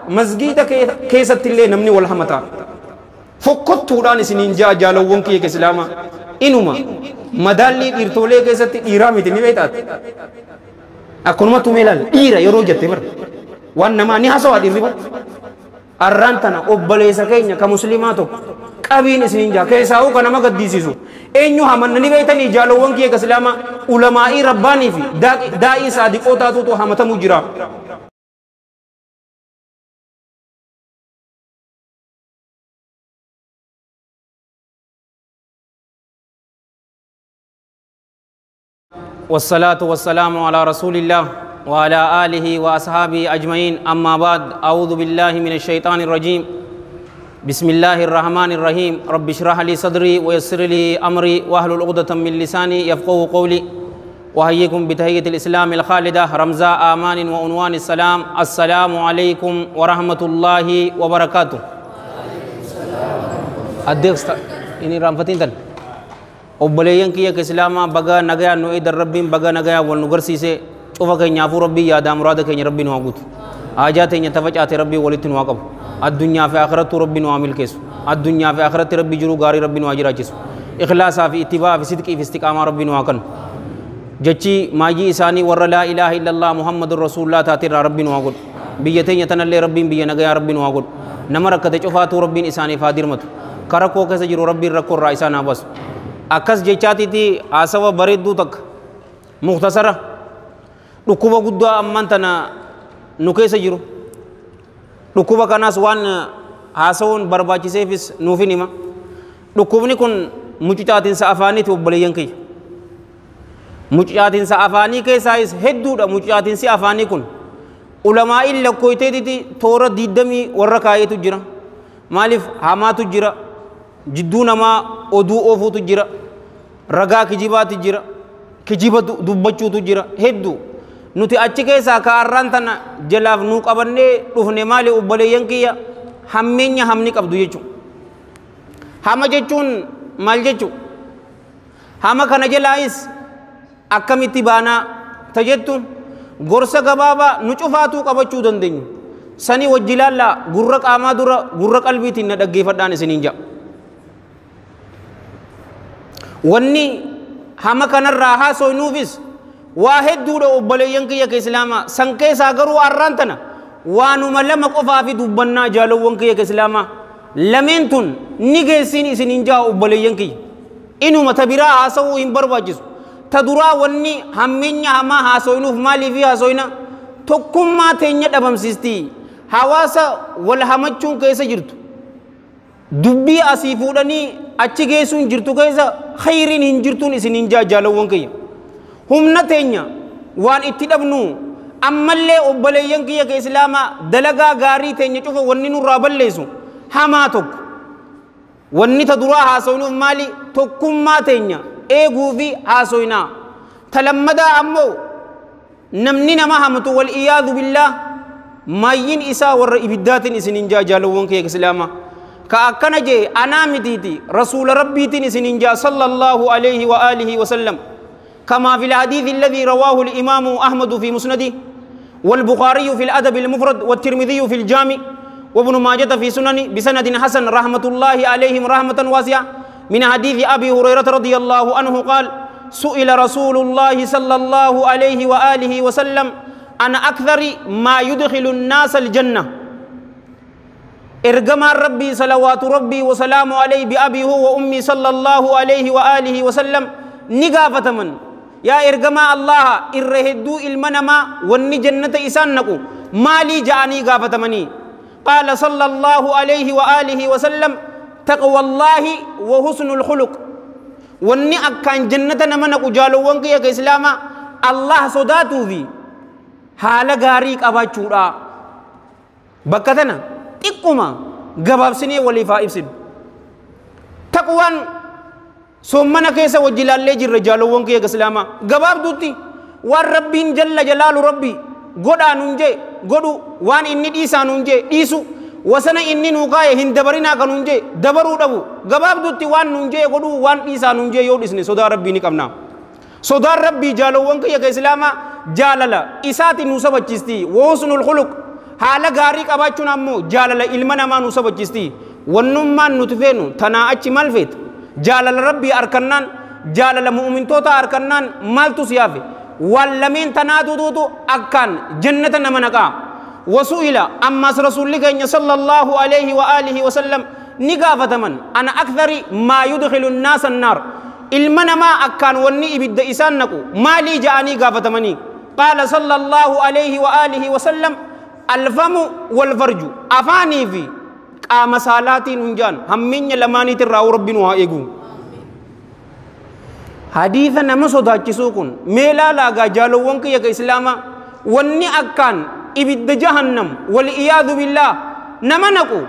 مسجد كيسة اللي نمني والحمتا فكت ودان سنين جالو ونكي كسلاما إنما مدالي إرتولي كيسة إيرامي تنبيتات أكون ما تميلال إيرا يروجت تمر وانما نحسوا هذه الربط الرانتنا أبلي سكينيا كمسلماتو كابين سنين جا كيساو كنا ما قد ديسيسو إنيو هم نبيتني جالو ونكي كسلاما علماء رباني في داي صادق أوتاتو تو هم تمجرا والصلاة والسلام على رسول الله وعلى آله وأصحابه أجمعين أما بعد أعوذ بالله من الشيطان الرجيم بسم الله الرحمن الرحيم رب اشرح لي صدري ويسر لي أمري واحلل عقدة من لساني يفقهوا قولي وأحييكم بتحية الإسلام الخالدة رمزاء آمان وعنوان السلام السلام عليكم ورحمة الله وبركاته الدرس ini ramfatin tan obboleeyyan kiyya ka islaama baga nagaya nu idar rabbiin baga nagaya wal nu garsiise cufa keenyaafuu rabbii yaadaa muraada keenya rabbiin waa guutu haajaa teenya tafacaate rabbii walitti nu waa qabu addunyaa fi aakhiratu rabbiin waa milkeessu addunyaa fi aakhirati rabbii jiruu gaarii rabbiin waa jiraachisu ikhlaasaa fi ittibaa fi sidqii fi istiqaamaa rabbiin waa kan jechi maayii isaanii warra laa ilaaha illallah muhammadun rasuulullah taatirraa rabbiin waa godhu biyya teenya tanallee rabbiin biyya nagayaa rabbiin waa godhu nama rakkate cufaatuu rabbiin isaaniif haa dirmatu karakkoo keessa jiru rabbiin rakkoo irraa isaan haa basu akkas jechaatiiti haasawa bareedduu takka mukhtasara dhukkuba guddaa amman tana nu keessa jiru dhukkuba kanaas waan haasawuun barbaachiseefis nuufin hima dhukkubni kun mucucaatinsa afaaniiti obboleeyyan kiyya mucucaatinsa afaanii keessaayis hedduudha mucucaatinsi afaanii kun ulamaa'in lakkooyteetiti toora 20 warra kaayeetu jira maaliif hamaatu jira jidduu namaa oduu oofuutu jira ragaa kijibaatu jira kijiba dubbachuutu jira hedduu nuti achi keessaa ka arraan tana jalaaf nuu qabannee dhufne maali obboleeyyan kiyya hammeenya hamni qabdu jechuun hama jechuun maal jechuun hama kana jalaayis akkamitti baanaa tajettuun gorsa gabaabaa nu cufaatuu qabachuu dandeenyu sanii wajji laallaa gurra qaamaa dura gurra qalbiitiin na dhaggeeffadhaan isiniin ja'a wanni hama kanarraa haasoynuufis waa hedduudha obboleeyyan kiyya ka islaamaa san keessaa garuu arraan tana waanuma lama qofaa fi dubbannaa jaalowwan kiyya ka islaamaa lameen tun ni geessiin isiniin ja'a obboleeyyan kiyya inuma ta biraa haasawuu hin barbaachisu ta duraa wanni hammeenya hamaa haasoynuuf maalii fi haasoyna tokkummaa teenya dhabamsiistii hawaasa wal hamachuun keessa jirtu dubbii asii fuudhanii achi geessuun jirtu keessa khayriin hin jirtuun isiniin jaalowwan kiyya humna teenya waan itti dhabnu ammallee obboleeyyan kiyya ka islaamaa dalagaa gaarii teenya cufa wanni nurraa balleessu hamaa tokko wanni ta duraa haasoynuuf maali tokkummaa teenya eeguu fi haasoynaa ta lammadaa ammoo namni nama hamatu wal iyaadu billaah maayyin isaa warra ibiddaatiin isiniin jaalowwan kiyya ka islaamaa كأكنا جي أنا مديتي رسول ربي تنسين جاء صلى الله عليه وآله وسلم كما في الحديث الذي رواه الإمام أحمد في مسنده والبخاري في الأدب المفرد والترمذي في الجامع وابن ماجة في سنن بسند حسن رحمة الله عليهم رحمة واسعة من حديث أبي هريرة رضي الله عنه قال سئل رسول الله صلى الله عليه وآله وسلم عن أكثر ما يدخل الناس الجنة إرجما ربي صلوات ربي وسلام عليه بأبي هو وأمي صلى الله عليه وآله وسلم نقافة من يا إرجما الله إرهدو المنما والني جنة إسانكو مالي جاني قافة مني قال صلى الله عليه وآله وسلم تقوى الله وحسن الخلق والني أكان جنة نمنكو جالو وانك يا إسلاما الله صداتو في حال غاريك أبا چورا بكتنا إقما جباب سني وليفا إبسد تقوان سومنا كيسا وجلال لجي الرجال وانك يا إسلاما جباب دوتي والربين جل جلال ربي غدا نونجي غدو وان إني ديسا نونجي ديسو وسنا إني نوكاي هندبرنا كنونجي دبرو دبو جباب دوتي وان نونجي غدو وان ديسا نونجي يودسني سودا ربي نكمنا سودا ربي جالو وانك يا إسلاما جاللا إساتي نوسا بچستي وحسن الخلق haala gaarii qabaachuun ammoo jaalala ilma namaa nu sabachiisti wannummaan nuti feenu tanaa achi maal feeta jaalala rabbii arkannaan jaalala mu'mintoota arkannaan maaltu siyaafe waan lameen tanaa duuduutu akkaan jannata nama naqaa wasu'ila ammas rasuulli keenya sallallahu alayhi wa alihi wa sallam ni gaafataman ana akthari maa yudkhilu nnaasa annaar ilma namaa akkaan wanni ibidda isaan naqu maalii ja'anii gaafatamanii qaala sallallahu alayhi wa alihi wa sallam alfamu walfarju afaanii fi qaama saalaatiin hunjaan hammeenya lamaaniitirraa rabbiin waa eegu hadiisa nama sodaachisuu kun meelaa laagaa jaalowwan kiyya ka islaamaa wanni akkaan ibidda jahannam wali'iyaadu billaah nama naqu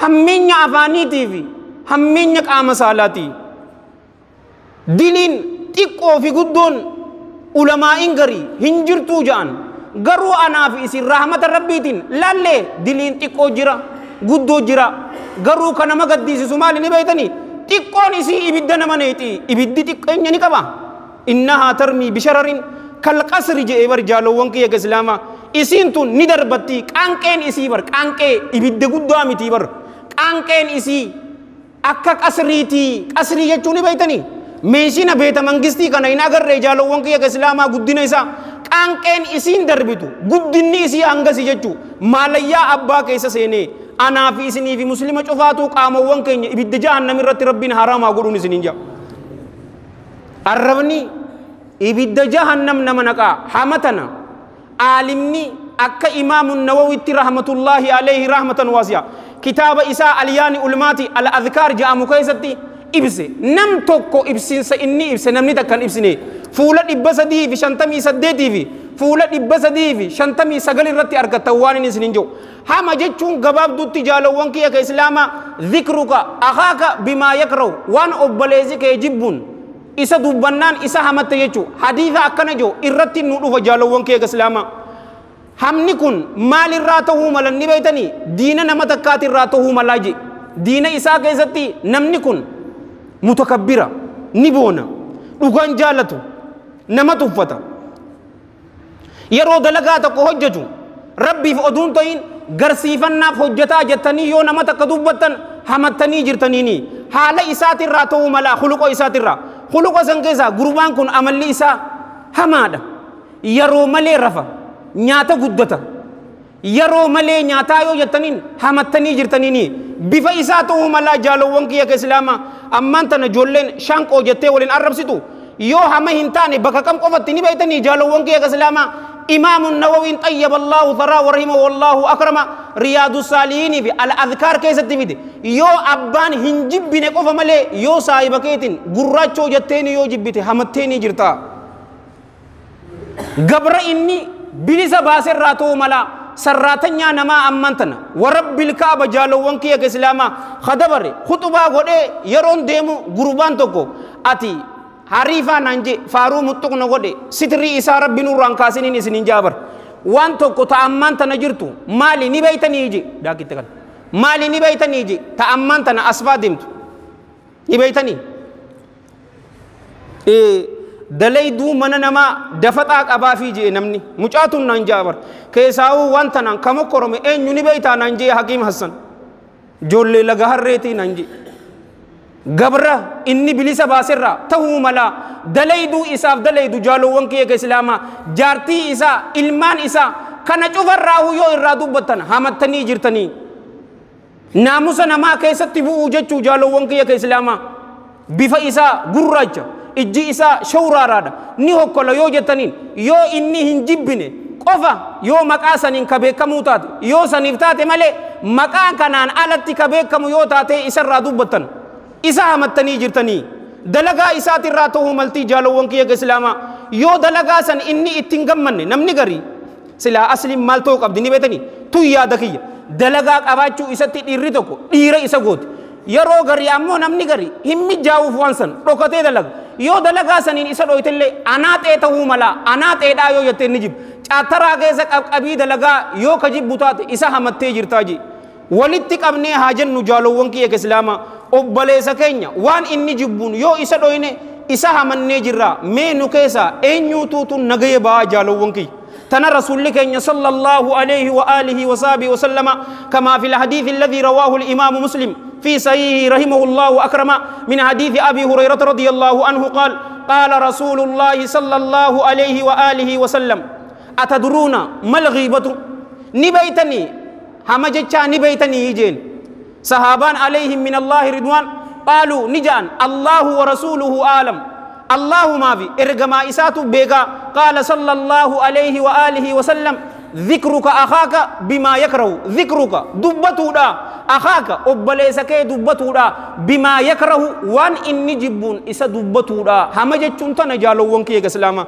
hammeenya afaaniitii fi hammeenya qaama saalaatii diliin xiqqoo fi guddoon ulamaa'iin garii hin jirtuu ja'an garuu anaa fi isin rahmata rabbiitiin laallee diliin xiqqoo jira guddoo jira garuu kan nama gaddisiisu maali ni beeytanii xiqqoon isii ibidda nama neexi ibiddi xiqqeenya ni qaba innahaa tarmii bishararin kalqasri je'ee bar jaalowwan kiyya ka islaamaa isiin tun ni darbatti qaanqeen isii bar qaanqee ibidda guddaa miti bar qaanqeen isii akka qasriitii qasrii jechuu ni beeytanii meeshina beeta mangistii kana hin agarree jaalowwan kiyya ka islaamaa guddina isaa qaanqeen isiin darbitu guddinni isii hangasi jechuu maalayyaa abbaa keessa seenee anaa fi isinii fi muslima cufaatuu qaamawwan keenya ibidda jahannam irratti rabbiin haraamaa godhuun isiniin jaa arrabni ibidda jahannam nama naqaa hamatana aalimni akka imaamu nawawitti rahmatullaahi alayhi rahmatan waasiya kitaaba isaa alyaani ulmaati al adhkaar ja'amu keessatti ibse nam tokko ibsinsa inni ibse namni takkan ibsine fuula 358 fi fuula 359 irratti argattan waan inni isinin jiru hama jechuun gabaabduutti jaalowwan kiyya ka islaamaa dhikruka akhaaka bimaa yakrahu waan obboleessi kee jibbuun isa dubbannaan isa hamatte jechuu hadiisa akkana jiru irratti nu dhufa jaalowwan kiyya ka islaamaa hamni kun maalirraa ta'uu mala ni beeytanii diina nama takkaatirraa ta'uu malaa je diina isaa keessatti namni kun mutakabbira ni boona dhugaan jaalatu nama tuffata yeroo dalagaa tokko hojjetu rabbiif oduun ta'in garsiifannaaf hojjetaa jettanii yoo nama takka dubbattan hamattanii jirtaniini haala isaatirraa ta'uu mala khuluqa isaatirraa khuluqa san keessaa gurbaan kun amalli isaa hamaadha yeroo malee rafa nyaata guddata yeroo malee nyaataa yoo jettaniin hamattanii jirtaniini bifa isaa ta'uu mala jaalowwan kiyya ka islaamaa ammaan tana ijoolleen shanqoo jettee waliin arrabsitu yoo hama hin taane bakka kam qofatti ni beeytanii jaalowwan kiyya ka islaamaa imaamu nawawiin xayyaba allaahu tharaa warahima wallaahu akrama riyaadu saalihiinii fi al adhkaar keessatti fide yoo abbaan hin jibbine qofa malee yoo saahiba keetiin gurraachoo jetteeni yoo jibbite hamatteenii jirta gabra inni bilisa baaserraa ta'uu mala sarraatanyaa namaa ammaan tana warabbil kaaba jaalowwan kiyya ka islaamaa khadabare khutubaa godhee yeroon deemu gurbaan tokko ati hariifaa naan je faaruu muttuqna godhe sitrii isaa rabbiin urraan kaasiniin isinin jaabar waan tokko ta'ammaan tana jirtu maali ni beeytanii je daakitte kan maali ni beeytanii je ta'ammaan tana asfaa deemtu ni beeytanii dalayduu mana namaa dafaxaa qabaafii je namni mucaatuun naan jaabar keessaawuu waan tanaan kama korome eenyu ni beeytaa naan je hakiim hassan joollee laga harreetii naan je gabra inni bilisa baaserraa ta'uu mala dalayduu isaaf dalaydu jaalowwan kiyya ka islaamaa jaartii isaa ilmaan isaa kana cufarraa yoo irraa dubbattan hamattanii jirtanii naamusa namaa keessatti bu'uu jechuu jaalowwan kiyya ka islaamaa bifa isaa gurraacha ijji isaa shawraaraadha ni hokkola yoo jettaniin yoo inni hin jibbine qofa yoo maqaa saniin ka beekamuu taate yoo saniif taate malee maqaa kanaan alatti ka beekamu yoo taate isarraa dubbattan isa hamattanii jirtanii dalagaa isaatirraa ta'uu maltii jaalowwan kiyya ka islaamaa yoo dalagaa san inni ittiin gammanne namni garii silaa asliin maal ta'uu qabdi ni beetanii tun yaada kiyya dalagaa qabaachuu isatti dhiirri tokko dhiira isa goote yeroo garii ammoo namni garii hin mijaa'uuf waan san dhokatee dalaga yoo dalagaa saniin isa dhoytellee anaaxee ta'uu mala anaaxeedhaa yoo jettee ni jibbu caataraa keessa qabqabii dalagaa yoo ka jibbu taate isa hamattee jirtaa je walitti qabnee haa jennu jaalowwan kiyya ka islaamaa obboleessa keenya waan inni jibbuun yoo isa dhoyne isa hamannee jirra mee nu keessaa eenyuutuutu nagaya ba'aa jaalowwan kiyya تنا رسول الله صلى الله عليه وآله وصحبه وسلم كما في الحديث الذي رواه الإمام مسلم في صحيحه رحمه الله أكرم من حديث أبي هريرة رضي الله عنه قال قال رسول الله صلى الله عليه وآله وسلم أتدرون ما الغيبة نبيتني همجتشا نبيتني يجين صحابان عليهم من الله رضوان قالوا نجان الله ورسوله عالم الله ما في إرجما إساتو بيغا قال صلى الله عليه وآله وسلم ذكرك أخاك بما يكره ذكرك دبتو دا أخاك أبليسك دبتو دا بما يكره وان إني جبون إسا دبتو دا همجت چونتا نجالو وانكي كسلاما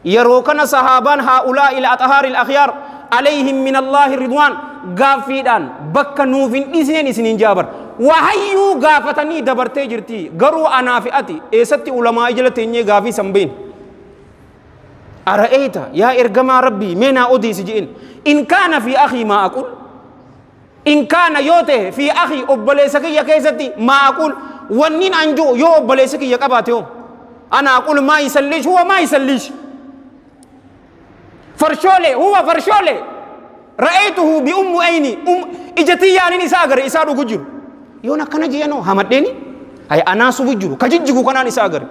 يروكنا صحابان هؤلاء الأطهار الأخيار عليهم من الله الرضوان غافيدان بك نوفين إسنين إسنين جابر وهيو غافتني دبرتي جرتي غرو أنافئتي إيستي علماء جلتيني غافي سنبين أرأيت يا إرجما ربي منا أدي سجين إن كان في أخي ما أقول إن كان يوته في أخي أبليسك يا كيستي ما أقول ونين أنجو يو أبليسك يا كباتيو أنا أقول ما يسليش هو ما يسليش فرشولي هو فرشولي رأيته بأم عيني إجتي يعني نساغر إسارو ججر يونا كنجي ينو همدني أي أنا سبجر كججكو كنا نساغر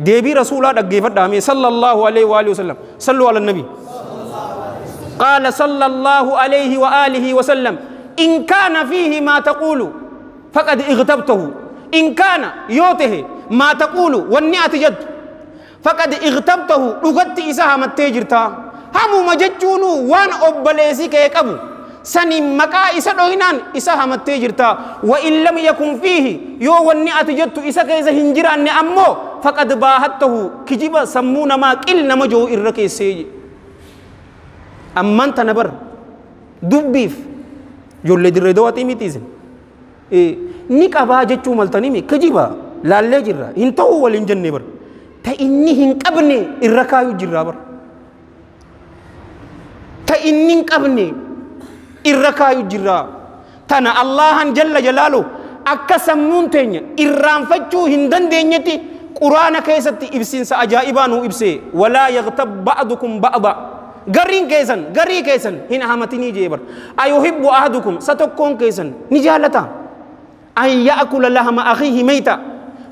ديبي رسول الله دغيفت دامي صلى الله عليه واله وسلم صلوا على النبي قال صلى الله عليه واله وسلم ان كان فيه ما تقول فقد اغتبته ان كان يوته ما تقول والنيات جد فقد اغتبته دغت اسها متجرتا هم مججونو وان اوبليسي كيقبو سني مكا إسا دوينان إسا همتي جرتا وإن لم يكن فيه يو وني أتجدت إسا كيسا هنجران أمو فقد باهته كجيبا سمونا ما كل نمجو إركي سيجي أمان تنبر دبيف جولي در دواتي ميتيزن نيك أبا جتشو ملتاني مي كجيبا لالي جرا هنتو والإنجن نبر تا إني هنك أبني إركايو جرا بر تا إني هنك أبني irrakaayu jirra tana allahan jalla jalaalu akka sammuun teenya irraanfachuu hin dandeenyetti quraana keessatti ibsiinsa ajaa'ibaa nuu ibse walaa yaghtab ba'dukum ba'da garii keessan hin hamatinii jeebar ayuhibbu ahadukum satokkoon keessan ni jaalata an ya'kula lahma akhihi mayta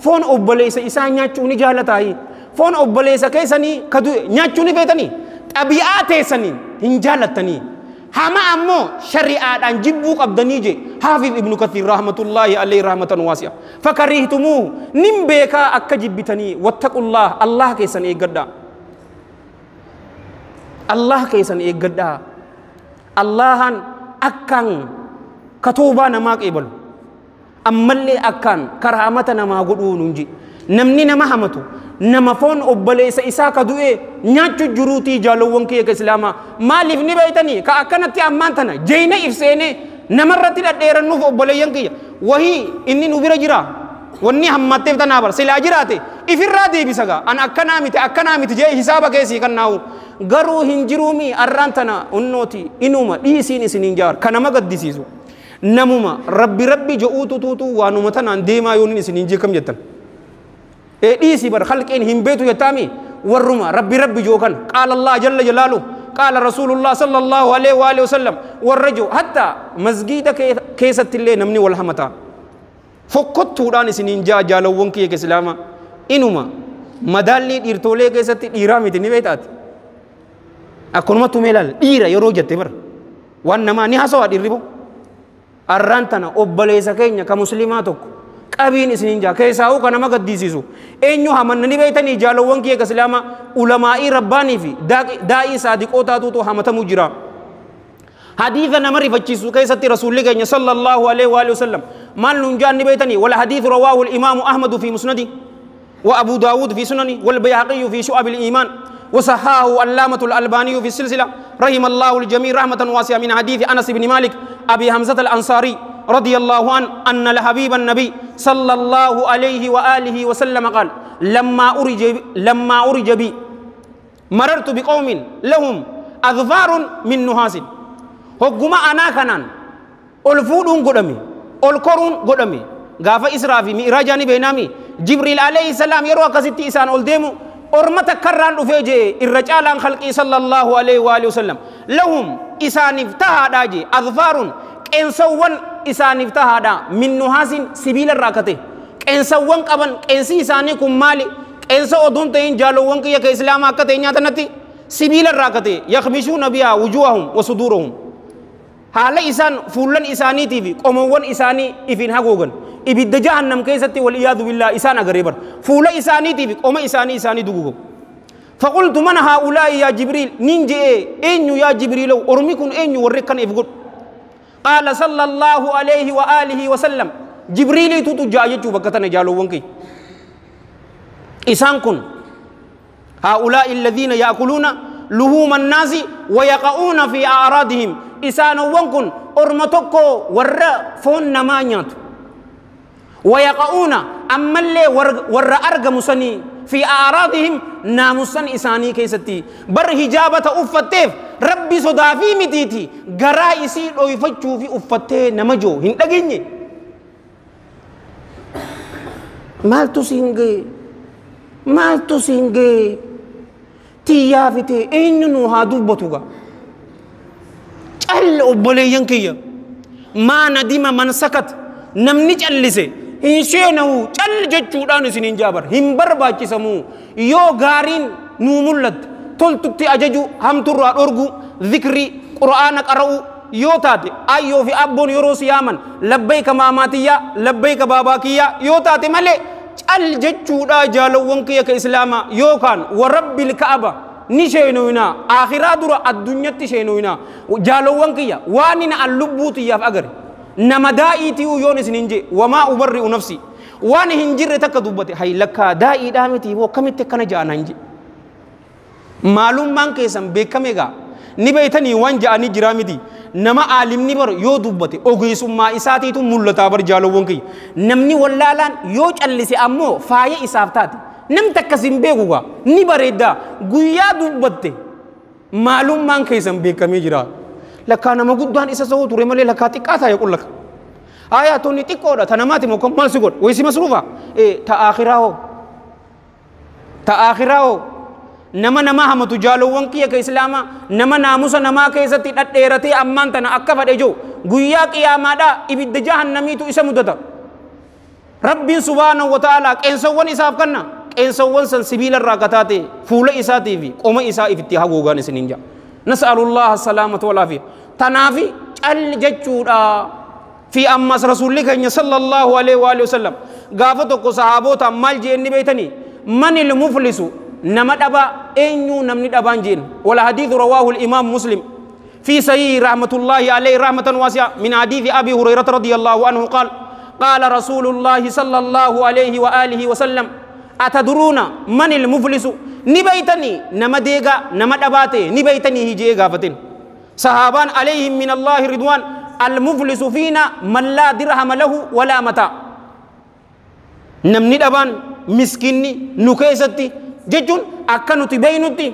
foon obboleessa isaa nyaachuu ni jaalataayi foon obboleessa keessanii kadu nyaachuu ni beetanii xabi'aa teessanii hin jaalattanii هما أمو شريعة أن جبوك أبدانيجي حافظ ابن كثير رحمة الله عليه رحمة واسعة فكرهتموه نمبيكا أكا جبتني واتقوا الله الله كيسان إيقادا الله كيسان إيقادا الله أكان كتوبا نماك إبل أمالي أكان كرامتنا ما قدو ننجي نمني نما همتو nama foon obboleessa isaa ka du'e nyaachu juruutii jaalowwan kiyya ka islaamaa maaliif ni beeytanii ka akkanatti ammaan tana jeeyne ibseene namarratti dhadheerannuuf obboleeyyan kiyya wahii inni nu bira jira wanni hammatteef tanaa bar silaa jiraate ifirraa deebisaga an akkanaa miti jee hisaaba keessii kan naawu garuu hin jiruumi arraan tana unnooti inuma dhiisiin isiniin jaar kanama gaddisiisu namuma rabbi je'uutu tuutu waanuma tanaan deemaa yoonin isiniin jee kam jettan إيسي بر خلقين هم بيتو يتامي ورما ربي جوكان قال الله جل جلاله قال رسول الله صلى الله عليه وآله وسلم والرجو حتى مسجد كيسة اللي نمني والحمتا فقط توران سنين جالو ونكي كسلاما إنما مدالي إرتولي كيسة إيرامي تنبيتات أكون ما تميلال إيرا يروجة تبر وانما نحسوا الربو أرانتنا أبليسا كينيا كمسلماتك qabiin isinin jaa keessaa kana nama gaddisiisu eenyu hamannani beeytanii jaalowwan kiyya ka islaama ulamaa'ii rabbaanii fi daa'ii saadiqootaatuutu hamatamu jira hadiitha nama rifachiisu keessatti rasuulli keenya sallallahu alaihi wa alihi wasallam maal nun jaanni beeytanii wal hadiithu rawaahu al-imaamu ahmadu fi musnadi wa abu daawud fi sunani wal bayhaqiyyu fi shu'ab al-iimaan وصححه علامة الألباني في السلسلة رحم الله الجميع رحمة واسعة من حديث أنس بن مالك أبي حمزة الأنصاري رضي الله عنه أن لحبيب النبي صلى الله عليه وآله وسلم قال لما أرج بي مررت بقوم لهم أظفار من نحاس هجما أنا كنان الفودون قدامي القرون قدامي غافة إسرافي مئراجاني بينامي جبريل عليه السلام يروى كسيتي إسان الديمو أرمت كران رفيجي الرجال عن خلقي صلى الله عليه وآله وسلم لهم إسان افتهادا جي أظفار إنسوان إسان افتهادا من نحاس سبيل الراكته إنسوان قبن إنسي إساني كمالي إنسو أدون تين جالوان كي يك إسلام أكتين ياتنتي سبيل الراكته يخمشون بها وجوههم وصدورهم حال إسان فولن إساني تيفي قموان إساني إفين حقوقن إبدا جهنم كيستي والعياذ بالله إسان أغريبر فول إساني تيفي قم إساني دوغو فقلت من هؤلاء يا جبريل نينجي إنيو يا جبريل أرميكن إنيو وركن إفقل قال صلى الله عليه وآله وسلم جبريل تتجا يجو بكتن جالو وانكي إسان كن هؤلاء الذين يأكلون لحوم الناس ويقعون في أعراضهم إسان وانكن أرمتوكو ور فون نمانيات ويقعون أما اللي ور أرقم سني في أعراضهم ناموسن إساني كيستي بر هجابة أفتيف ربي صدافي متيتي غرا يسير أو يفتشو في أفتي نمجو هندقيني مال تسينجي تيافتي إنو هادو بطوغا جل أبولي ينكي ما ندم من سكت نمني جلسي إنشينه جل جتشودان سنين جابر هم برباكي سمو يو غارين نومولد تلتتي أججو هم ترى أرجو ذكري قرآنك أرأو يو تاتي أيو في أبون يروس يامن لبيك ماماتيا لبيك باباكيا يو تاتي ملي جل جتشودا جالوان كيا كإسلاما يو كان ورب الكعبة نشينونا آخرا درا الدنيا تشينونا جالوان كيا وانين اللبوتي يا فأجر nama daa'iti uyoonis ninje wama ubarri'u nafsi waan hin jirre takka dubbate hay lakka daa'iidhaa miti boo kamitti akkana ja'ana hinje maalummaan keessan beekame gaa ni beeytanii waan ja'anii jiraa miti nama aalimni bar yoo dubbate ogeessummaa isaatiitu mul'ataa bar jaalowwan kiyya namni wallaalaan yoo callise ammoo faaya isaaf taate namni takkas hin beeku gaa ni bareeddaa guyyaa dubbatte maalummaan keessan beekamee jira lakka nama guddaan isa sa'uu ture malee lakka xiqqaataa yaqul lakka ayatonni xiqqoodha ta namaati moo kan maal si godha waysi masruufa ta aakhiraao nama hamatu jaalowwan kiyya ka islaama nama naamusa namaa keessatti dhadheeratee ammaan tana akka fadhe joo guyyaa qiyaamaadha ibidda jahannamiitu isa mudata rabbiin subhaanahu wa ta'ala qeensawwan isaaf kanna qeensawwan san sibiila irraa kataate fuula isaatii fi qoma isaa ifitti haguugaan isiniin jaa nas'alullaha salaamata wal aafiya tanaafi cal jechuudha fi ammas rasuulli keenya sallallahu alaihi wa alihi wasallam gaafa tokko sahaabota maal jeenni beeytanii manil muflisu nama dhaba eenyu namni dhabaan jeen wala hadithu rawahu al-imam muslim fi sahih rahmatullahi alayhi rahmatan wasi'a min hadithi abi hurairah radhiyallahu anhu qala rasulullah sallallahu alayhi wa alihi wasallam atadruna manil muflisu ni baytani nama dega nama dhabate ni baytani hije gaafatin sahaban alayhim min allah ridwan al-muflisu fina man la dirham lahu wala mata namni dhaban miskinni nu keessatti jechuun akka nuti beeynutti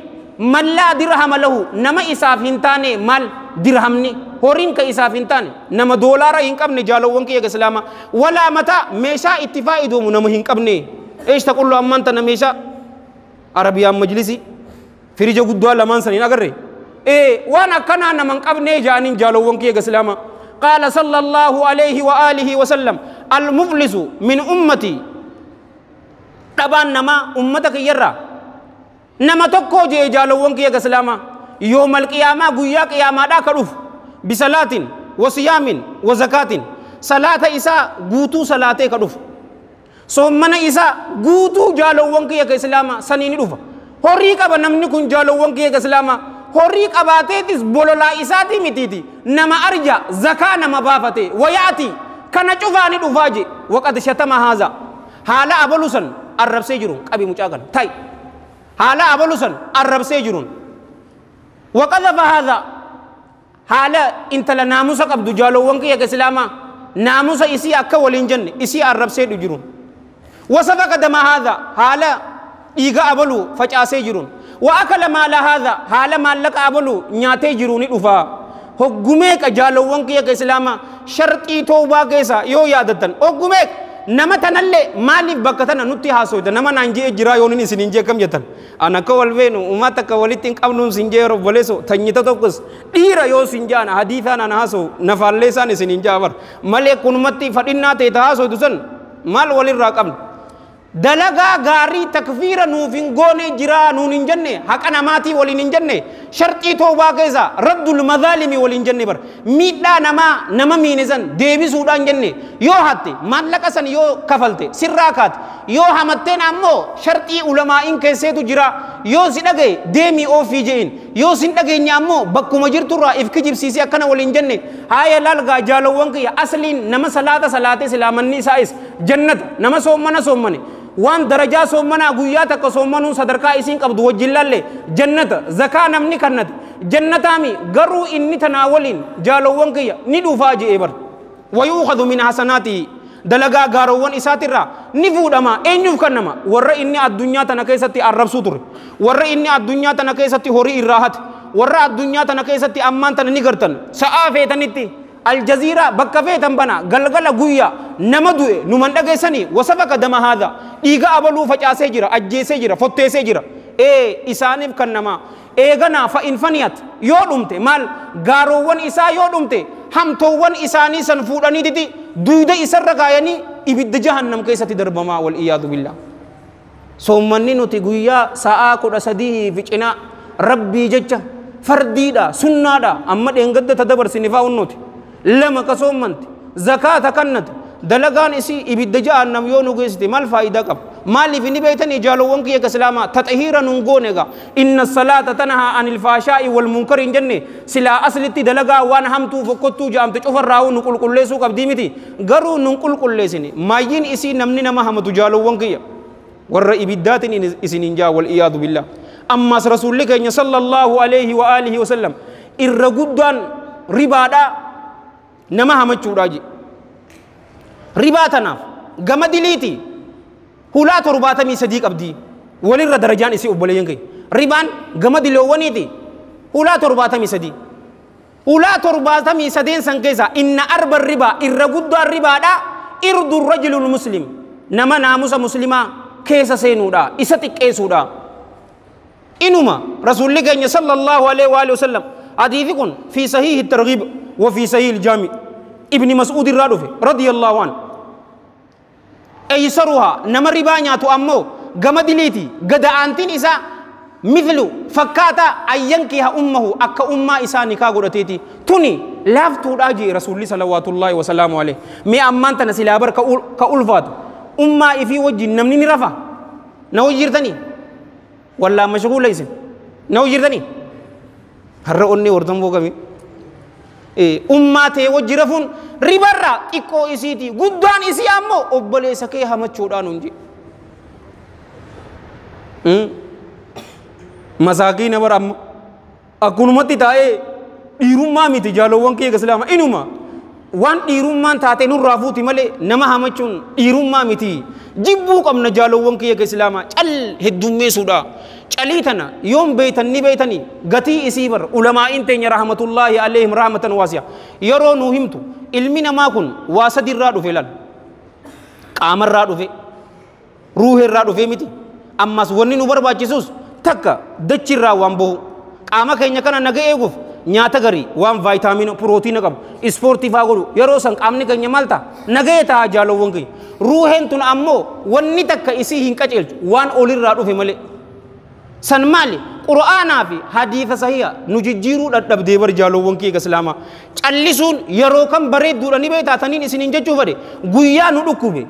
man laa dirhama lahu nama isaaf hin taane mal dirhamni horiin ka isaaf hin taane nama doolaara hin qabne jaalowwan kiyya islaama walaa mataa meeshaa itti faayidamu nama hin qabne eesh taqullu ammaan tana meeshaa arabiyaan majlisi firija guddaa lamaan saniin agarre waan akkanaa nama hin qabne jaaniin jaalowwan kiyya islaama qaala sallallahu alayhi wa alihi wa sallam al-muflisu min ummati dhabaan nama ummata kiyyarraa nama tokko jee jaalowwan kiyya islaama yoomal qiyaamaa guyyaa qiyaamaadhaa ka dhufu bisalaatin wa siyaamin wa zakaatin salaata isaa guutuu salaatee ka dhufu soommana isaa guutuu jaalowwan kiyya islaama saniini dhufa horii qaba namni kun jaalowwan kiyya islaama horii qabaateetis bololaa isaatii mitiiti nama arja zakaa nama baafate wayaati kana cufaani dhufaa je waqad shatama haaza haala abalusan arrabsee jiruun qabi mucaa kana ta'i haala abalusan arrabsee jiruun waqadhafa haadha haala intala naamusa qabdu jaalowwan kiyya islaama naamusa isii akka waliin jenne isii arrabsee jiruun wasafaqa dama haadha haala dhiiga abalu facaasee jiruun wa akala maala haadha haala maallaqa abalu nyaatee jiruuni dhufaa hoggumeeqa jaalowwan kiyya islaama sharxii toobaa keessa yoo yaadattan hoggumeeqa nama tanallee maaliif bakka tana nutti haasofta nama naan jee jira yoonin isin hin jee kam jettan ana ka wal beenu ummata ka walitti hin qabnuun sin jee robboleeso tanyita tokkos dhiira yoo sin jaana hadiisaan ana haasoo nafaalleesaan isin hin jaabar malee kunumatti fadhinnaa ta'e haasoftu san maal walirraa qabna dalagaa gaarii takfiira nuuf hin goone jira nuun hin jenne haqa namaatii waliin hin jenne sharxii toobaa keessa raddul madaalimi waliin jenne bar miidhaa nama miinisan deebisuudhaan jenne yoo hatte maallaqa san yoo kafalte sirraa kaate yoo hamatteen ammoo sharxii ulamaa'iin keesseetu jira yoo si dhagaye deemii oofii je'in yoo sin dhageenye ammoo bakkuma jirturraa if kijibsiisee akkana waliin jenne haaya laalgaa jaalawwan kiyya asliin nama salaate silaamanni isaa'is jannata nama soommane waan darajaa soommanaa guyyaa takka soommanuun sadarkaa isiin qabdu wajjin lalle jannata zakaa namni kannate jannataami garuu inni tanaa waliin jaalawwan kiyya ni dhufaa je'ee bar wayuukhadhu min hasanaati dalagaa gaarawwan isaatirraa ni fuudhama eenyuuf kannama warra inni addunyaa tana keessatti arrabsuu ture warra inni addunyaa tana keessatti horii irraa hate warra addunyaa tana keessatti ammaan tana ni gartan sa'aa feetanitti الجزيرة بكفيتم بنا قلقل قويا نمدوه نمن دقيسني وسفك دم هذا إيغا أبلو فجأة سجرة أجي سجرة فتة سجرة إسانيف كنما غنا فإن فنيت يودمت مال غاروان إسا يودمت هم توان إساني سنفوراني دي دويدة إسر رقاياني إبد جهنم كيسة دربما والإياذ بالله سومني نتي قويا ساعة كود سديه فيجنا ربي ججة فرديدا سنادا أما دينغد تدبر سنفا ونوتي لما كسومنت زكاة كنت دلقان إسي إبدا جهنم يونو قيستي ما الفائدة قب مالي في نبيتني جالوون كي كسلاما تطهيرا ننقونيغا إن الصلاة تنهى عن الفحشاء والمنكر جنة سلا أصلتي دلقا وانا همتو فكتو جامت شوفر راو نقول كل سو قب ديمتي غرو نقول كل سني ماين إسي نمني نما همتو جالوون كي ور إبداتني إسي ننجا والإياذ بالله أما رسول الله صلى الله عليه وآله وسلم إرغدان ربادا نما همتو راجي رباتنا غمدليتي هلا ترباتمي صديق أبدي ولر درجان إسي أبولين كي ربان غمدلوونيتي هلا ترباتمي صديق هلا ترباتمي صدين سنكيسا إن أرب الربا إرغد الربا دا إرد الرجل المسلم نما ناموس مسلما كيسا سينودا إساتي كيسودا إنما رسول الله صلى الله عليه وآله وسلم حديثكم في صحيح الترغيب وفي صحيح الجامع ابن مسعود الرادفي رضي الله عنه أيسرها نما ربانيا تؤمو غمدليتي غدا أنتين إسا مثل فكاتا أينكيها أمه أكا أمة إسا نكا غدتيتي توني لافتو راجي رسول الله صلوات الله وسلامه عليه مي أمانتنا سلابر كأولفات أمة إفي وجه نمني نرفا نوجيرتني ولا مشغول ليس نوجيرتني هرؤني وردم بوكمي ummaatee wajji rafuun ribarraa xiqqoo isiiti guddaan isii ammoo obboleessa kee hamachuudhaan hunji masaakiina bara amma akkunumatti taa'ee dhiirummaa miti jaalowwan kee islaama inuma waan dhiirummaan taatee nurraa fuuti malee nama hamachuun dhiirummaa miti jibbuu qabna jaalowwan kee islaama cal heddummeessuudha calitana يوم بيتني بيتني قتي إسيبر علماء إنتين رحمة الله عليهم رحمة واسعة يرون وهمتو علمنا ما كن واسد الرادو فيلان قام الرادو في روح الرادو في متي أما سوني نبر باجسوس تكا دچر راوان بو قام كينيا كنا نجى إيغوف نياتا غري وان فيتامين بروتين كم سبورتي فاغولو يرو سان قامني كينيا مالتا نجى تا جالو وانكي روحن تون أمو وني تكا إسي هنكاجل وان أولي الرادو في ملي san maali qur'aanaa fi hadiisa sahiha nu jijjiiruu dadhabdee bar jaalowwan kee islaama callisuun yeroo kan bareedduudha ni beektaataniin isiniin jechuu fade guyyaa nu dhukkube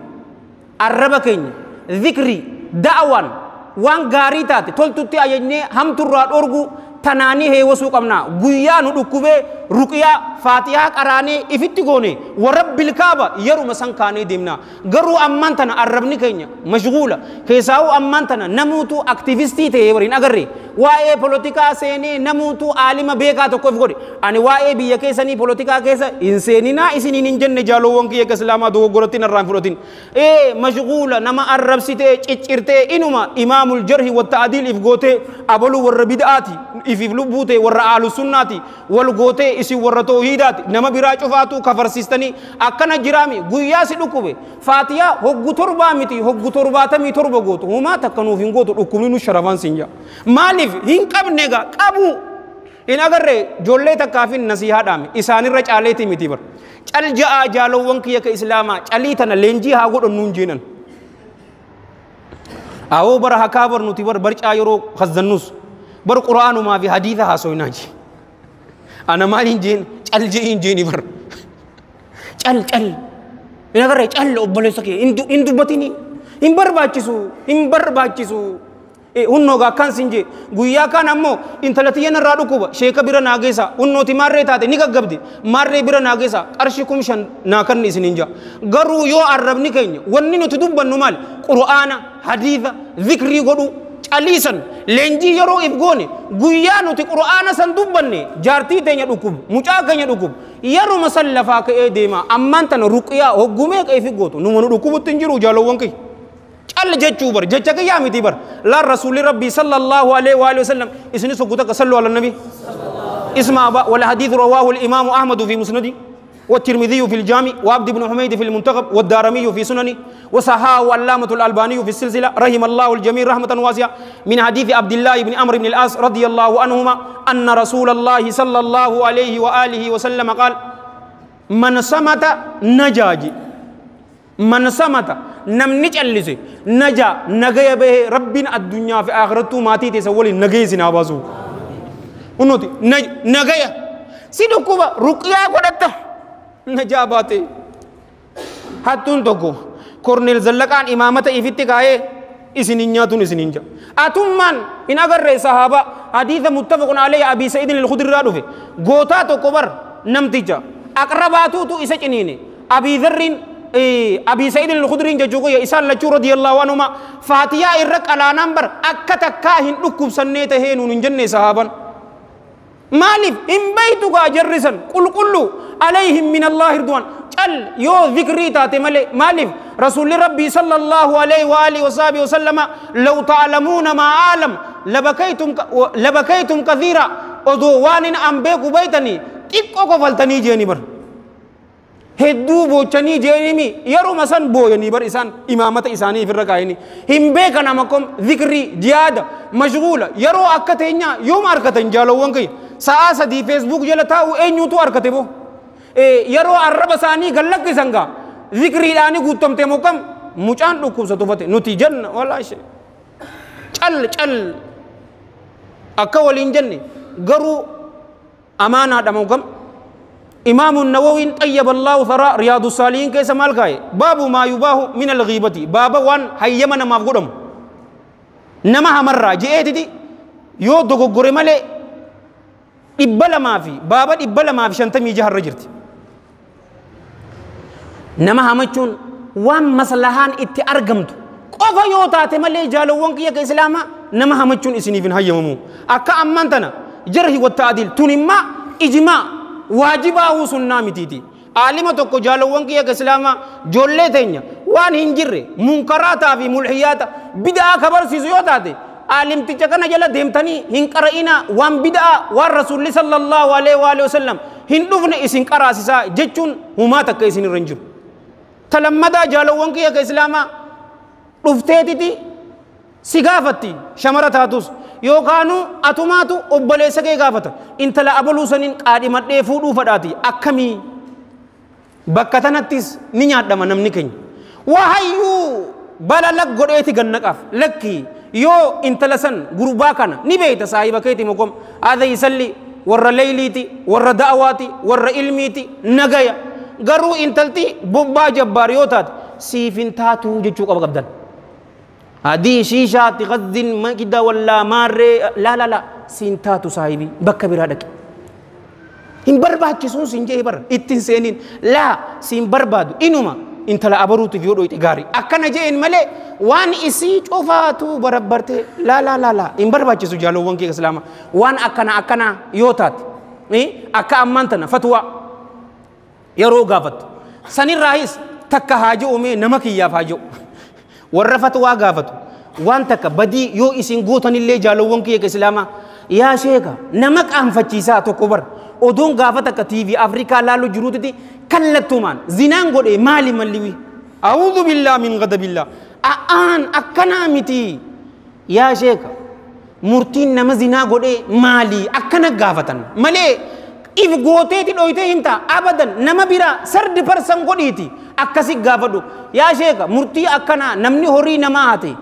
arraba keenya zikri da'awaan waan gaarii taate toltutti ajajnee hamturraa dhorgu tanaanii heewasuu qabna guyyaa nu dhukkube ruqiyaa faatihaa qaraanee ifitti goone warabbil kaaba yeruma san kaanee deemna garuu ammaan tana arrabni keenya mashghuula keessaa'uu ammaan tana namuutu aktivistii ta'ee wariin agarre waa'ee polotikaa seenee namuutu aalima beekaa tokkoof godhe ani waa'ee biyya keessanii polotikaa keessa hin seeninaa isiniin hin jenne jaalowwan kiyya islaamaa dogoggoratti narraan fudhatin mashghuula nama arrabsitee ciccirtee inuma imaamul jarhi wa ta'diil if gootee abaluu warra bid'aati ifiif lubbuute warra aalu sunnaati wal gootee isin warra toohiidaati nama biraa cufaatu kafarsistanii akkana jiraami guyyaa si dhukkube faatiyaa hoggu torbaa miti hoggu torbaatamii torba gootu humaa takka nuuf hin gootu dhukkubni nu sharafaan sin jaa maaliif hin qabne gaa qabu in agarree ijoollee takkaafin nasihaadhaame isaanirra caaleeti miti bar cal ja'a jaalowwan kiyya ka islaamaa calii tana leenjii haa godhannuun jeenan أو بر هكابر نتبر برج آيرو خزنوس بر قرآن وما في حديث هاسويناجي أنا ما إنجين چل جي إنجيني بر چل إن أگر چل أبلي سكي إندو بتيني إمبر باچيسو unnoga kan sinje guyya kan ammo intalatiyan radu kuba sheeka bira nagesa unnoti marre taate ni gaggabdi marre bira nagesa qarshi kumshan na kan isininja garu yo arabni kenya wonni nuti dubbannu mal qur'ana haditha dhikri godu calisan lenji yoro ifgone guyya nuti qur'ana san dubbanne jarti tenya dukub muca kenya dukub yaro masallafa ka edema amman tan ruqya hogume ka ifigoto numunu dukub tinjiru jalo wonki cal jechuu bar jecha ka yaamiti bar la rasuli rabbi sallallahu alaihi wa alihi wasallam isni sukuta ka sallu ala nabi isma ba wal hadith rawahu al imam ahmad fi musnadi والترمذي في الجامع وعبد بن حميد في المنتخب والدارمي في سننه وصححه والعلامة الألباني في السلسلة رحم الله الجميع رحمة واسعة من حديث عبد الله بن عمرو بن العاص رضي الله عنهما أن رسول الله صلى الله عليه وآله وسلم قال من صمت نجاجي من صمت نمنج اللي نجا نجا به ربنا الدنيا في آخرته ماتي تسولي نجا سنابازو ونوتي نجا سيدوكوا رقيا قدرته نجاباتي هاتون توكو كورنيل زلقان إمامة إفتكاية إسنينياتون إسنينجا أتومان إن أغر صحابة حديث متفق عليه أبي سعيد الخدري رادوفي غوتا توكو بر نمتيجا أقرباتو تو إسجنيني أبي ذرين أبي سعيد الخدري جوجو يا إسال لچو رضي الله عنهما فاتيا إرق على نمبر أكتا كاهن ركوب سنيته هنون جنة صحابا مالف إن بيتك جرسا قل عليهم من الله رضوان قال يو ذكري تاتي مالف رسول ربي صلى الله عليه وآله وصحبه وسلم لو تعلمون ما عالم لبكيتم كثيرا ودوان أنبيك بيتني تيكو كفلتني جيني بر هدو بوچني جيني يرو مسان بويني بر إسان إمامة إساني في الرقائني هم بيكنا مكم ذكري جيادة مشغولة يرو أكتينيا يوم أركتين جالو وانكي ساعة دي فيسبوك جلتاو أين يوتو أركتبو يرو عرب ساني غلق سنگا ذكري لاني قوتم تيموكم مچان لكم ستوفت نتيجن ولا شيء چل أكا ولين جنة غرو أمانة دموكم إمام النووي طيب الله ثراء رياض الصالحين كيس مالكاي باب ما يباه من الغيبة باب وان هيمنا ما فقدم نما همرة جئت دي يو دوغو غرمالي إبلا ما في بابا إبلا ما في شنتمي جهر رجرت نما همچون وان مسلحان اتي أرغمت قفا يوتاتي مالي جالو وانك يك إسلاما نما همچون اسني فين هيممو أكا أمانتنا جرح والتعديل تنما إجماع واجبه سنة متيتي عالمة تكو جالو وانك يك إسلاما جولة تينيا وان هنجر منكراتا في ملحياتا بدأ خبر سيزيوتاتي عالم تجكنا جلا ديمتني هنكرائنا وان بدأ والرسول صلى الله عليه وآله وسلم هندوفن اسن كراسيسا جتون هما تك اسن رنجر تلمدا جالوان كي كإسلاما رفتيتي سيغافتي شمرتاتوس يوكانو أتوماتو أبليس كي غافتا انت لا أبلو سنين قادمت دي فودو فداتي أكمي بكتناتيس نيات دمانم نكين وحيو بلا لك قرأتي غنقاف لكي يو انتلسن غروبا كان نبيت صاحبك كيتي مكم هذا يسلي ور ليليتي ور دعواتي ور علميتي نغايا غرو انتلتي بوبا جباريوتات سيفين تاتو جچو قبدن هذه شيشة تغذن ما كده ولا ماري لا سينتاتو صاحبي بك برادك هم برباد سون سنجي بر اتنسينين لا سين برباد إنما انت لا أبروت فيورو إتجاري أكن جين ملء وان إسي شوفاتو بربرت لا إن برباد سو جالو وانكي كسلامة وان أكنا يوتات أكا أمانتنا فتوى يرو غافت سني الرئيس تك هاجو أمي نمكي يا فاجو ورفتوى غافت وان تك بدي يو إسين غوتن اللي جالو وانكي كسلامة yaa sheeka nama qaanfachiisaa tokko bar oduun gaafa takka TV Afrikaa laalu jiruuti kallattumaan zinaan godhe maali malliwi a'uudhu billaa min ghadabillah aan akkanaa miti yaa sheeka murtiin nama zinaa godhe maali akkana gaafatan malee if gooteeti dhoyte hinta abadan nama bira sardi parsan godhiiti akkasi gaafadhu yaa sheeka murtii akkana namni horii namaa hate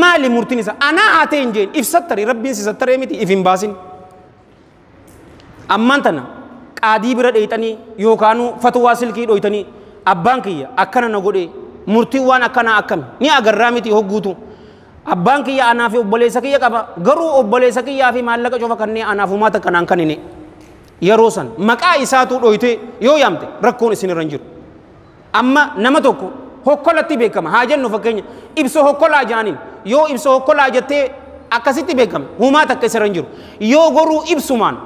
maali murtiin isa anaa hate hinjeen if sattari rabbiin si sattaree miti if hin baasin ammaan tana qaadii bira dheeyxanii yookaanuu fatwaa silkii dhoytanii abbaan kiyya akkana na godhe murtii waan akkana akkami ni agarraa miti hogguutu abbaan kiyya anaa fi obboleessa kiyya qaba garuu obboleessa kiyyaa fi maallaqa cofa kannee anaaf umaata kanaan kanine yeroo san maqaa isaatu dhoyte yoo yaamte rakkoon isin irra hin jiru amma nama tokko hokkolatti beekama haa jennu fakkeenya ibsa hokkolaa jaaniin yoo ibsa hokkolaa jettee akkasitti beekame humaata akka isa irra hin jiru yoo goruu ibsumaan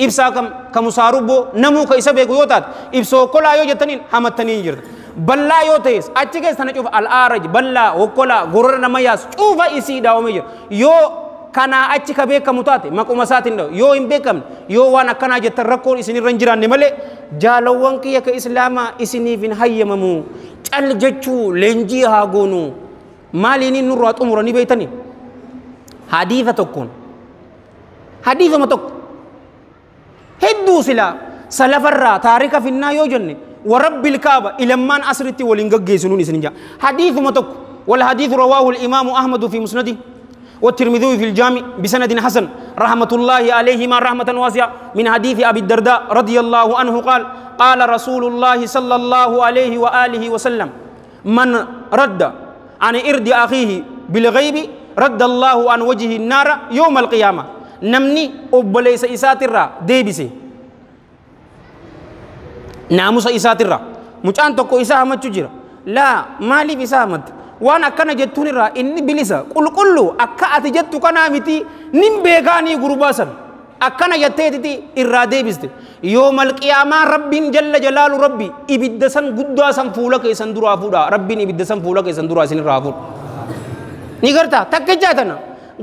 ibsaa ka musaarubboo namuu ka isa beeku yoo taate ibsa hokkolaa yoo jettaniin hamattanii hin jirta ballaa yoo ta'es achi keessa na cufa al'aaraj ballaa hokkolaa gorora nama yaasu cufa isii daawamee jira yoo kanaa achi ka beekamu taate maquma isaatiin dhawu yoo hin beekamne yoo waan akkanaa jettan rakkoon isin irra hin jiraanne malee jaalawwan kiyya ka islaamaa isiniif hin hayyamamu cal jechuu leenjii haa goonu maaliin nurraa xumuranii beeytanii hadiifa tokkoon hadiifama tokko hedduu silaa salafarraa taarika finnaa yoo jenne ورب الكعبة إلى من أسرتي ولينجيسون إسنجا حديث متك والحديث رواه الإمام أحمد في مسنده والترمذي في الجامع بسند حسن رحمة الله عليهما رحمة واسعة من حديث أبي الدرداء رضي الله عنه قال قال رسول الله صلى الله عليه وآله وسلم من رد عن إرد أخيه بالغيب رد الله عن وجه النار يوم القيامة نمني أبليس إساترا ديبسي naamusa isaatirra mucaan tokko isaa hamachuu jira laa maaliif isaa hamatte waan akkana jettuun irraa inni bilisa qulqullu akka ati jettu kanaa miti nin beekaanii gurbaasan akkana jetteetiti irraa deebiste yoomal qiyaamaa rabbiin jalla jalaalu rabbi ibidda san guddaa san fuula keessan duraa fuudha rabbiin ibidda san fuula keessan duraa isin irraa fuudha ni gartaa takkichaa tana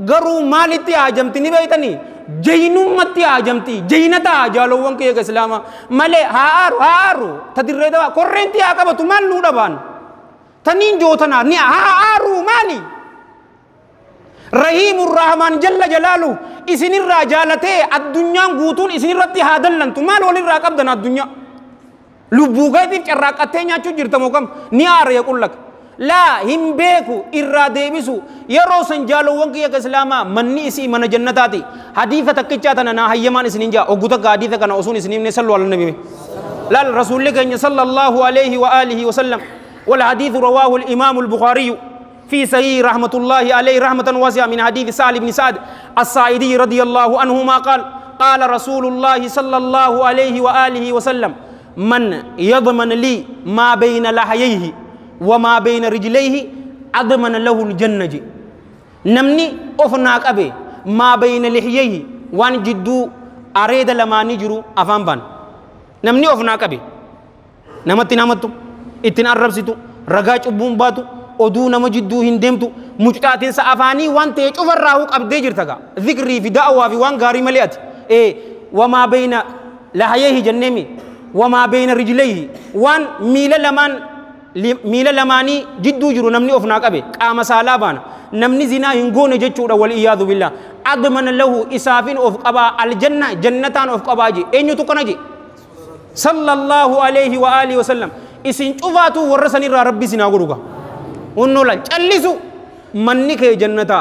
garuu maalitti haajamti ni beeytanii jaynumatti haajamti jaynata jaalowwan kiyya islaama malee haaru tadirree dawaa korreentii haa qabatu maal nuu dhabaan taniin jootanaa ni haaru maali rahiimur rahmaan jalla jalaalu isinirraa jaalatee addunyaan guutuun isinirratti haa dallantu maal walirraa qabdan addunyaa lubbuu keetiif carraaqqattee nyaachuu jirta moo kam ni aaree qullaka laa hin beeku irraa deebisu yeroo san jaalowwan kiyya islaamaa manni isii mana jannataati hadiisa takkichaa tana naa hayyamaan isinin jaa ogguta ka hadiisa kana osuun isinimne sallu ala nabi laal rasuulli keenya sallallahu alayhi wa alihi wa sallam wal hadiithu rawaahu al-imaamu al-bukhaariyu في صحيح رحمة الله عليه رحمة واسعة من حديث سهل بن سعد الساعدي رضي الله عنهما قال قال رسول الله صلى الله عليه وآله وسلم من يضمن لي ما بين لحييه وما بين رجليه أضمن له الجنة نمني أفناك أبي ما بين لحييه وان جدو أريد لما نجرو أفهم بان نمني أفناك أبي نمتو اتنا الربسيتو رقاج أبون باتو oduu nama jidduu hin deemtu muctaatinsa afaanii waan ta'e cufarraa huu qabdee jirtaga dhikrii fi da'awaa fi waan gaarii malee ati wamaa bayna lahayeehi jenneemi wamaa bayna rijleehi waan miila lamaanii jidduu jiru namni of naa qabe qaama saalaa baana namni zinaa hin goone jechuudha wal iyaadu billah admana lahu isaafin of qabaa aljanna jannataan of qabaa je eenyutu kana je sallallahu alayhi wa alihi wa sallam isin cufaatu warra sanirraa rabbi sinaa godhuga unnolan callisu manni kee jannata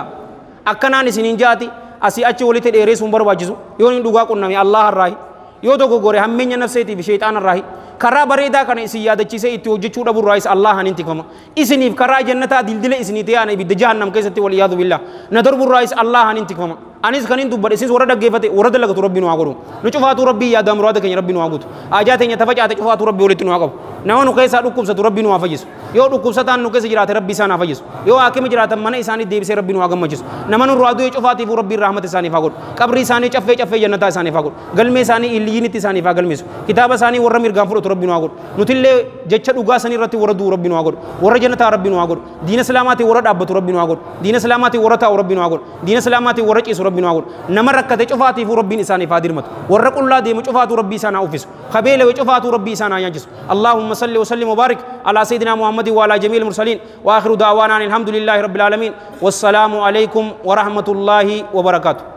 akkanaan isinin jaati asii achi walitti dheeressuun barbaachisu yoo inni dhugaa qunname Allah irraahi yoo tokko gore hammeenya nafseetii fi shayxaana irraahi karaa bareedaa kana isin yaadachiisee itti hojjechuu dhabu irraayis Allah hanin tikfama isiniif karaa jannataa dildila isinii ta'an ibidda jahannam keessatti wal iyaadu billah na darbu irraayis Allah hanin tikfama anis kanin dubbadhe isis warra dhaggeeffate warra dalagatu rabbi nu haa godhu nu cufaatu rabbi yaada muraada keenya rabbi nu haa guutu ajaa teenya tafacaate cufaatu rabbi walitti nu haa qabu nama nu keessaa dhukkubsatu rabbi nu haa fayyisu yoo dhukkubsataan nu keessa jiraate rabbi isaan haa fayyisu yoo haakimi jiraatan mana isaanii deebisee rabbi nu haa gammachiisu nama nu du'aa du'e cufaatiif rabbi rahmata isaaniif haa godhu qabrii isaanii caffee jannataa isaaniif haa godhu galmee isaanii illiyyiinitti isaaniif haa galmeessu kitaaba isaanii warra mirgaan fudhatu raawwatu rabbiin waa godhu nutillee jecha dhugaa sanii irratti warra du'u rabbiin waa godhu warra jannataa rabbiin waa godhu diina islaamaatiin warra dhaabbatu rabbiin waa godhu diina islaamaatiin warra taa'u rabbiin waa godhu diina islaamaatiin warra ciisu rabbiin waa godhu nama rakkate cufaatiif rabbiin isaaniif haa dirmatu warra qullaa deemu cufaatu rabbii isaanaa uffisu kabeelewe cufaatu rabbii isaanaa nyaanchisu اللهم صل وسلم وبارك على سيدنا محمد وعلى جميع المرسلين وآخر دعوانا الحمد لله رب العالمين والسلام عليكم ورحمة الله وبركاته